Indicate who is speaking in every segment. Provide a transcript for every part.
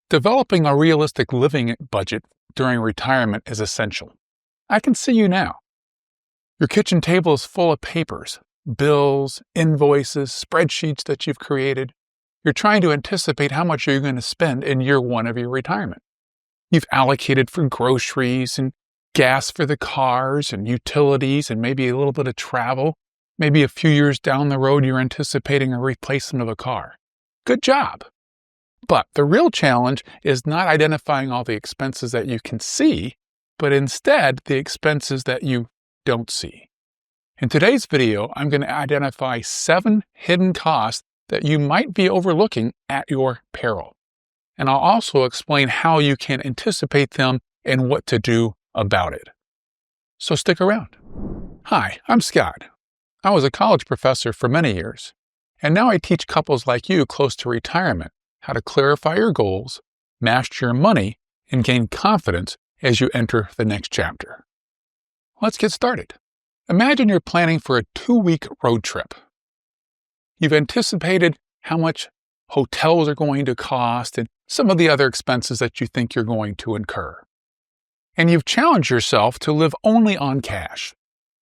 Speaker 1: Developing a realistic living budget during retirement is essential. I can see you now. Your kitchen table is full of papers, bills, invoices, spreadsheets that you've created. You're trying to anticipate how much you're going to spend in year one of your retirement. You've allocated for groceries and gas for the cars and utilities and maybe a little bit of travel. Maybe a few years down the road, you're anticipating a replacement of a car. Good job. But the real challenge is not identifying all the expenses that you can see, but instead the expenses that you don't see. In today's video, I'm going to identify 7 hidden costs that you might be overlooking at your peril. And I'll also explain how you can anticipate them and what to do about it. So stick around. Hi, I'm Scott. I was a college professor for many years, and now I teach couples like you close to retirement how to clarify your goals, master your money, and gain confidence as you enter the next chapter. Let's get started. Imagine you're planning for a 2-week road trip. You've anticipated how much hotels are going to cost and some of the other expenses that you think you're going to incur. And you've challenged yourself to live only on cash.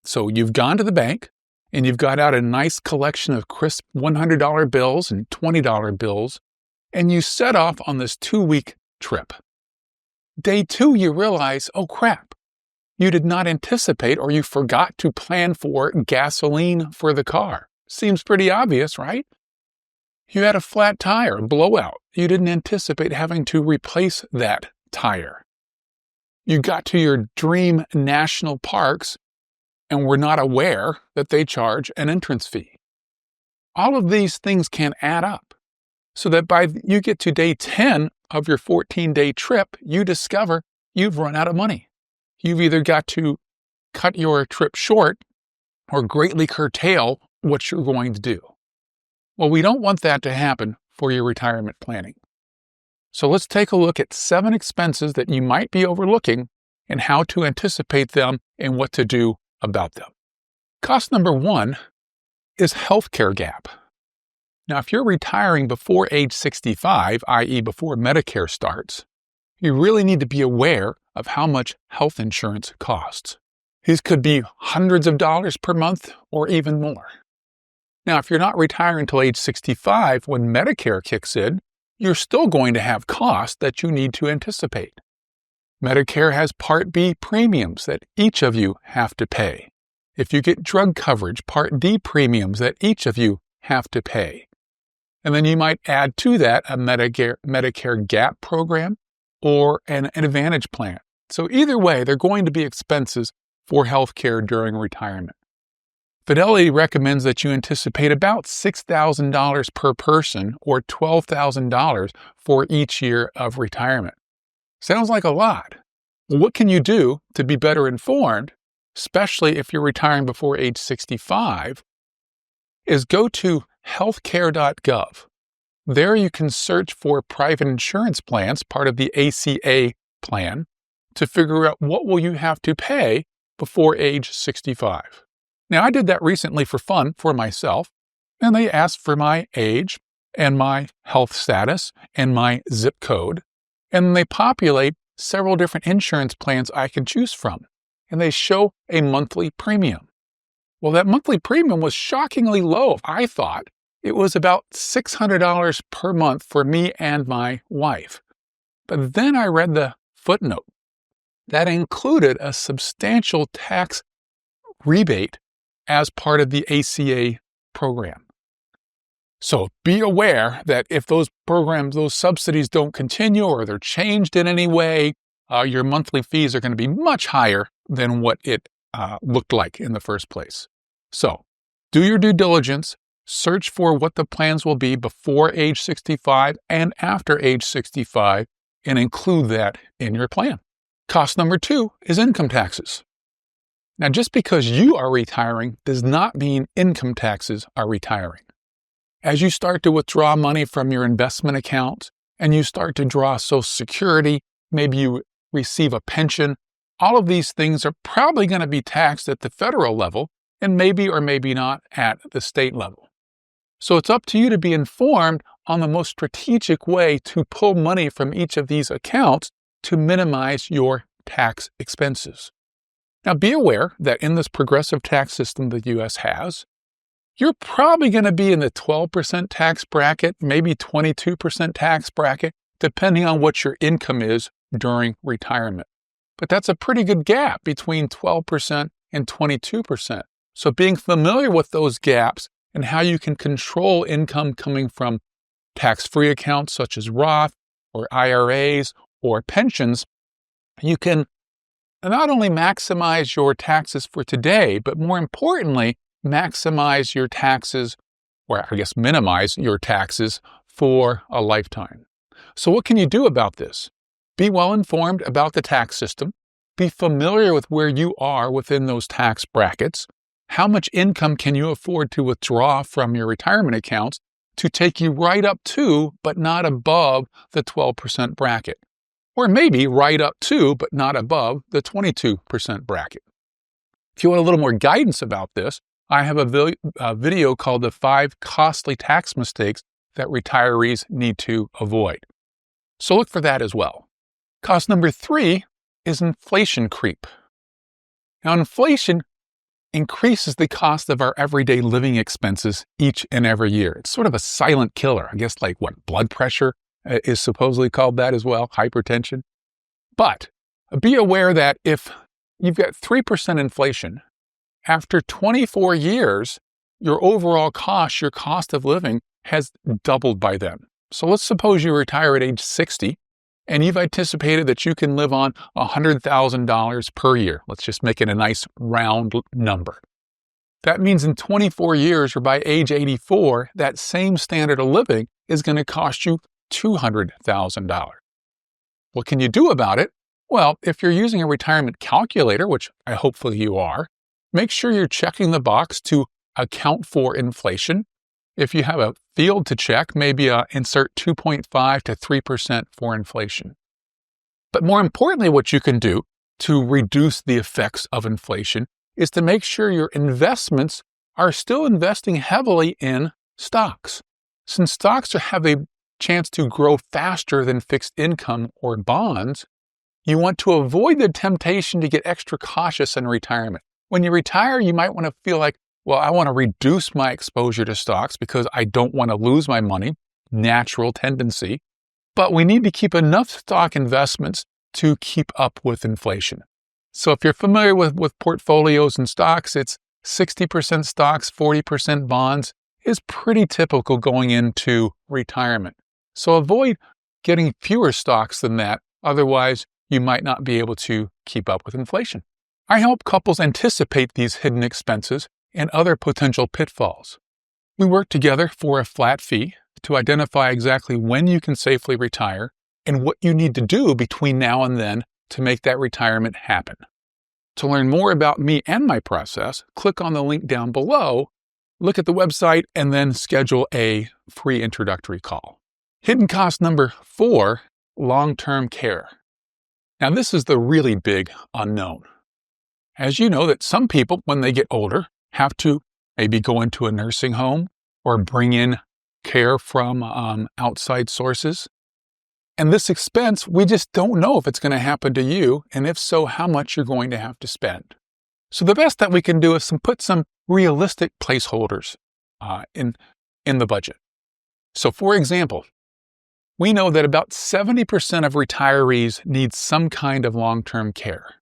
Speaker 1: So you've gone to the bank and you've got out a nice collection of crisp $100 bills and $20 bills, and you set off on this 2-week trip. Day 2, you realize, oh crap, you did not anticipate or you forgot to plan for gasoline for the car. Seems pretty obvious, right? You had a flat tire, blowout. You didn't anticipate having to replace that tire. You got to your dream national parks and were not aware that they charge an entrance fee. All of these things can add up, so that by you get to day 10 of your 14-day trip, you discover you've run out of money. You've either got to cut your trip short or greatly curtail what you're going to do. Well, we don't want that to happen for your retirement planning. So let's take a look at 7 expenses that you might be overlooking and how to anticipate them and what to do about them. Cost number 1 is healthcare gap. Now, if you're retiring before age 65, i.e. before Medicare starts, you really need to be aware of how much health insurance costs. These could be hundreds of dollars per month or even more. Now, if you're not retiring until age 65, when Medicare kicks in, you're still going to have costs that you need to anticipate. Medicare has Part B premiums that each of you have to pay. If you get drug coverage, Part D premiums that each of you have to pay. And then you might add to that a Medicare Gap program or an Advantage plan. So either way, there are going to be expenses for healthcare during retirement. Fidelity recommends that you anticipate about $6,000 per person or $12,000 for each year of retirement. Sounds like a lot. Well, what can you do to be better informed, especially if you're retiring before age 65, is go to healthcare.gov. There you can search for private insurance plans, part of the ACA plan, to figure out what will you have to pay before age 65. Now, I did that recently for fun for myself, and they asked for my age and my health status and my zip code, and they populate several different insurance plans I can choose from, and they show a monthly premium. Well, that monthly premium was shockingly low, I thought. It was about $600 per month for me and my wife. But then I read the footnote. That included a substantial tax rebate as part of the ACA program. So be aware that if those programs, those subsidies don't continue or they're changed in any way, your monthly fees are going to be much higher than what it looked like in the first place. So do your due diligence, search for what the plans will be before age 65 and after age 65, and include that in your plan. Cost number 2 is income taxes. Now, just because you are retiring does not mean income taxes are retiring. As you start to withdraw money from your investment accounts and you start to draw Social Security, maybe you receive a pension, all of these things are probably going to be taxed at the federal level and maybe or maybe not at the state level. So it's up to you to be informed on the most strategic way to pull money from each of these accounts to minimize your tax expenses. Now, be aware that in this progressive tax system the U.S. has, you're probably going to be in the 12% tax bracket, maybe 22% tax bracket, depending on what your income is during retirement. But that's a pretty good gap between 12% and 22%. So being familiar with those gaps and how you can control income coming from tax-free accounts such as Roth or IRAs or pensions, you can not only maximize your taxes for today, but more importantly, maximize your taxes, or I guess minimize your taxes for a lifetime. So what can you do about this? Be well informed about the tax system. Be familiar with where you are within those tax brackets. How much income can you afford to withdraw from your retirement accounts to take you right up to, but not above, the 12% bracket? Or maybe right up to, but not above, the 22% bracket. If you want a little more guidance about this, I have a video called The 5 Costly Tax Mistakes That Retirees Need to Avoid. So look for that as well. Cost number 3 is inflation creep. Now, inflation increases the cost of our everyday living expenses each and every year. It's sort of a silent killer. I guess like what, blood pressure is supposedly called that as well, hypertension. But be aware that if you've got 3% inflation, after 24 years, your overall cost, your cost of living has doubled by then. So let's suppose you retire at age 60 and you've anticipated that you can live on $100,000 per year. Let's just make it a nice round number. That means in 24 years or by age 84, that same standard of living is going to cost you $200,000. What can you do about it? Well, if you're using a retirement calculator, which hopefully you are, make sure you're checking the box to account for inflation. If you have a field to check, maybe insert 2.5 to 3% for inflation. But more importantly, what you can do to reduce the effects of inflation is to make sure your investments are still investing heavily in stocks. Since stocks have a chance to grow faster than fixed income or bonds, you want to avoid the temptation to get extra cautious in retirement. When you retire, you might want to feel like, well, I want to reduce my exposure to stocks because I don't want to lose my money, natural tendency. But we need to keep enough stock investments to keep up with inflation. So if you're familiar with portfolios and stocks, it's 60% stocks, 40% bonds is pretty typical going into retirement. So avoid getting fewer stocks than that. Otherwise, you might not be able to keep up with inflation. I help couples anticipate these hidden expenses and other potential pitfalls. We work together for a flat fee to identify exactly when you can safely retire and what you need to do between now and then to make that retirement happen. To learn more about me and my process, click on the link down below, look at the website, and then schedule a free introductory call. Hidden cost number 4, long-term care. Now, this is the really big unknown. As you know, that some people, when they get older, have to maybe go into a nursing home or bring in care from outside sources. And this expense, we just don't know if it's going to happen to you, and if so, how much you're going to have to spend. So the best that we can do is put some realistic placeholders in the budget. So for example, we know that about 70% of retirees need some kind of long-term care.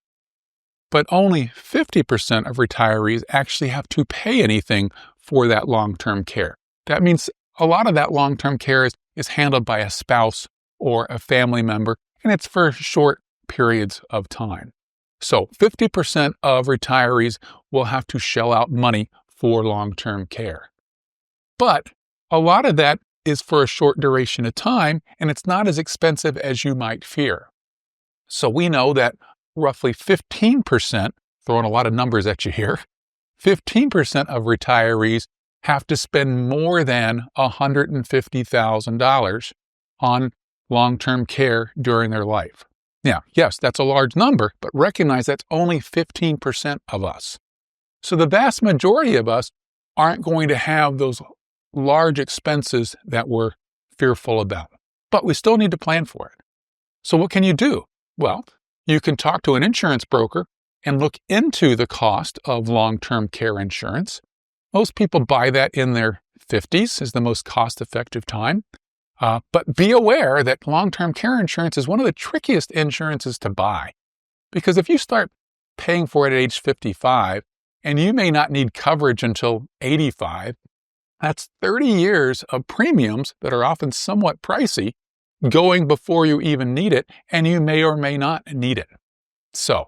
Speaker 1: But only 50% of retirees actually have to pay anything for that long-term care. That means a lot of that long-term care is handled by a spouse or a family member, and it's for short periods of time. So 50% of retirees will have to shell out money for long-term care. But a lot of that is for a short duration of time, and it's not as expensive as you might fear. So we know that roughly 15%, throwing a lot of numbers at you here, 15% of retirees have to spend more than $150,000 on long-term care during their life. Now, yes, that's a large number, but recognize that's only 15% of us. So the vast majority of us aren't going to have those large expenses that we're fearful about. But we still need to plan for it. So what can you do? Well, you can talk to an insurance broker and look into the cost of long-term care insurance. Most people buy that in their 50s is the most cost-effective time. But be aware that long-term care insurance is one of the trickiest insurances to buy. Because if you start paying for it at age 55, and you may not need coverage until 85, that's 30 years of premiums that are often somewhat pricey going before you even need it, and you may or may not need it. So,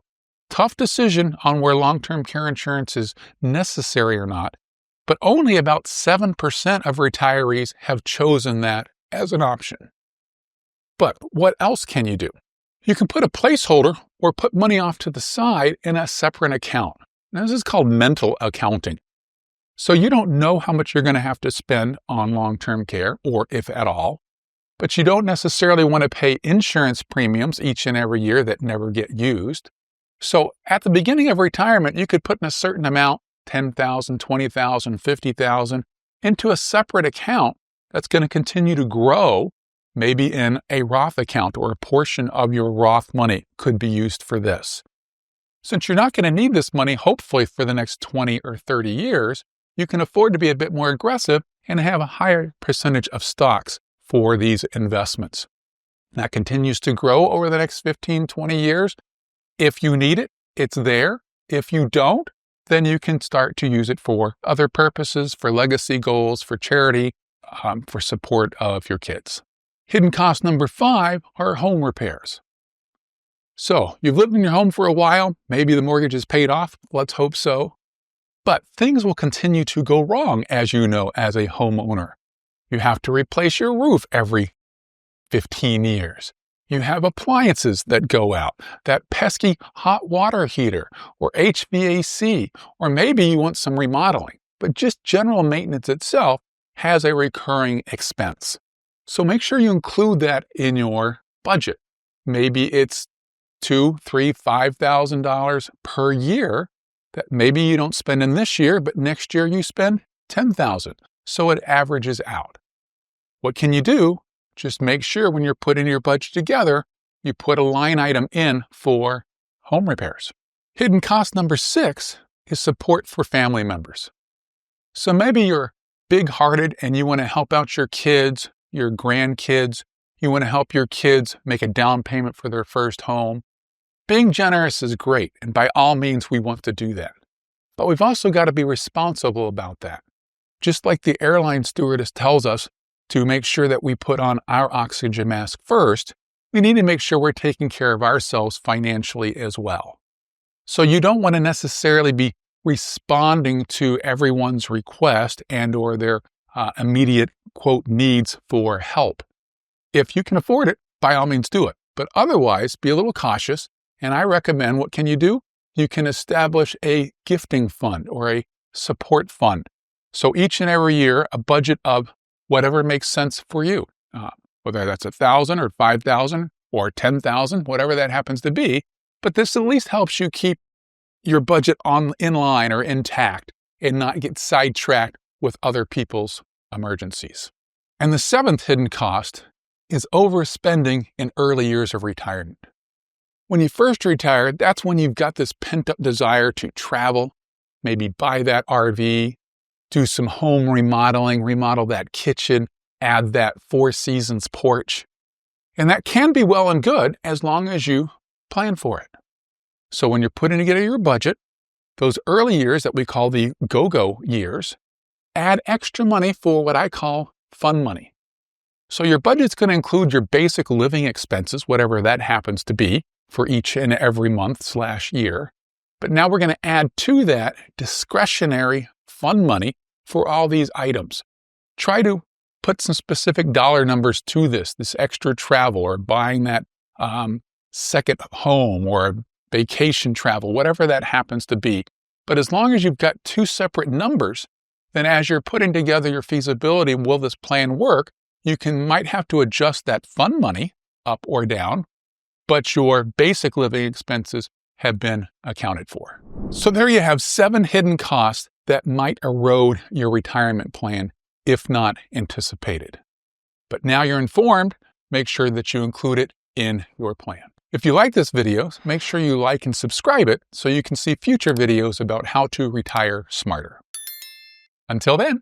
Speaker 1: tough decision on where long-term care insurance is necessary or not, but only about 7% of retirees have chosen that as an option. But what else can you do? You can put a placeholder or put money off to the side in a separate account. Now, this is called mental accounting. So you don't know how much you're going to have to spend on long-term care, or if at all, but you don't necessarily want to pay insurance premiums each and every year that never get used. So at the beginning of retirement, you could put in a certain amount, $10,000, $20,000, $50,000, into a separate account that's going to continue to grow, maybe in a Roth account, or a portion of your Roth money could be used for this. Since you're not going to need this money, hopefully for the next 20 or 30 years, you can afford to be a bit more aggressive and have a higher percentage of stocks for these investments. That continues to grow over the next 15, 20 years. If you need it, it's there. If you don't, then you can start to use it for other purposes, for legacy goals, for charity, for support of your kids. Hidden cost number 5 are home repairs. So you've lived in your home for a while, maybe the mortgage is paid off, let's hope so. But things will continue to go wrong, as you know, as a homeowner. You have to replace your roof every 15 years. You have appliances that go out, that pesky hot water heater or HVAC, or maybe you want some remodeling. But just general maintenance itself has a recurring expense. So make sure you include that in your budget. Maybe it's $2,000, $3,000, $5,000 per year that maybe you don't spend in this year, but next year you spend $10,000. So it averages out. What can you do? Just make sure when you're putting your budget together, you put a line item in for home repairs. Hidden cost number 6 is support for family members. So maybe you're big-hearted and you want to help out your kids, your grandkids. You want to help your kids make a down payment for their first home. Being generous is great, and by all means, we want to do that. But we've also got to be responsible about that. Just like the airline stewardess tells us to make sure that we put on our oxygen mask first, we need to make sure we're taking care of ourselves financially as well. So you don't want to necessarily be responding to everyone's request and or their immediate, quote, needs for help. If you can afford it, by all means do it. But otherwise, be a little cautious. And I recommend, what can you do? You can establish a gifting fund or a support fund. So each and every year, a budget of whatever makes sense for you, whether that's $1,000 or $5,000 or $10,000, whatever that happens to be. But this at least helps you keep your budget in line or intact and not get sidetracked with other people's emergencies. And the 7th hidden cost is overspending in early years of retirement. When you first retire, that's when you've got this pent-up desire to travel, maybe buy that RV, do some home remodeling, remodel that kitchen, add that Four Seasons porch. And that can be well and good as long as you plan for it. So when you're putting together your budget, those early years that we call the go-go years, add extra money for what I call fun money. So your budget's going to include your basic living expenses, whatever that happens to be, for each and every month/year. But now we're going to add to that discretionary fun money for all these items. Try to put some specific dollar numbers to this extra travel or buying that second home or vacation travel, whatever that happens to be. But as long as you've got 2 separate numbers, then as you're putting together your feasibility, will this plan work? You might have to adjust that fun money up or down, but your basic living expenses have been accounted for. So there you have 7 hidden costs that might erode your retirement plan if not anticipated. But now you're informed, make sure that you include it in your plan. If you like this video, make sure you like and subscribe it so you can see future videos about how to retire smarter. Until then.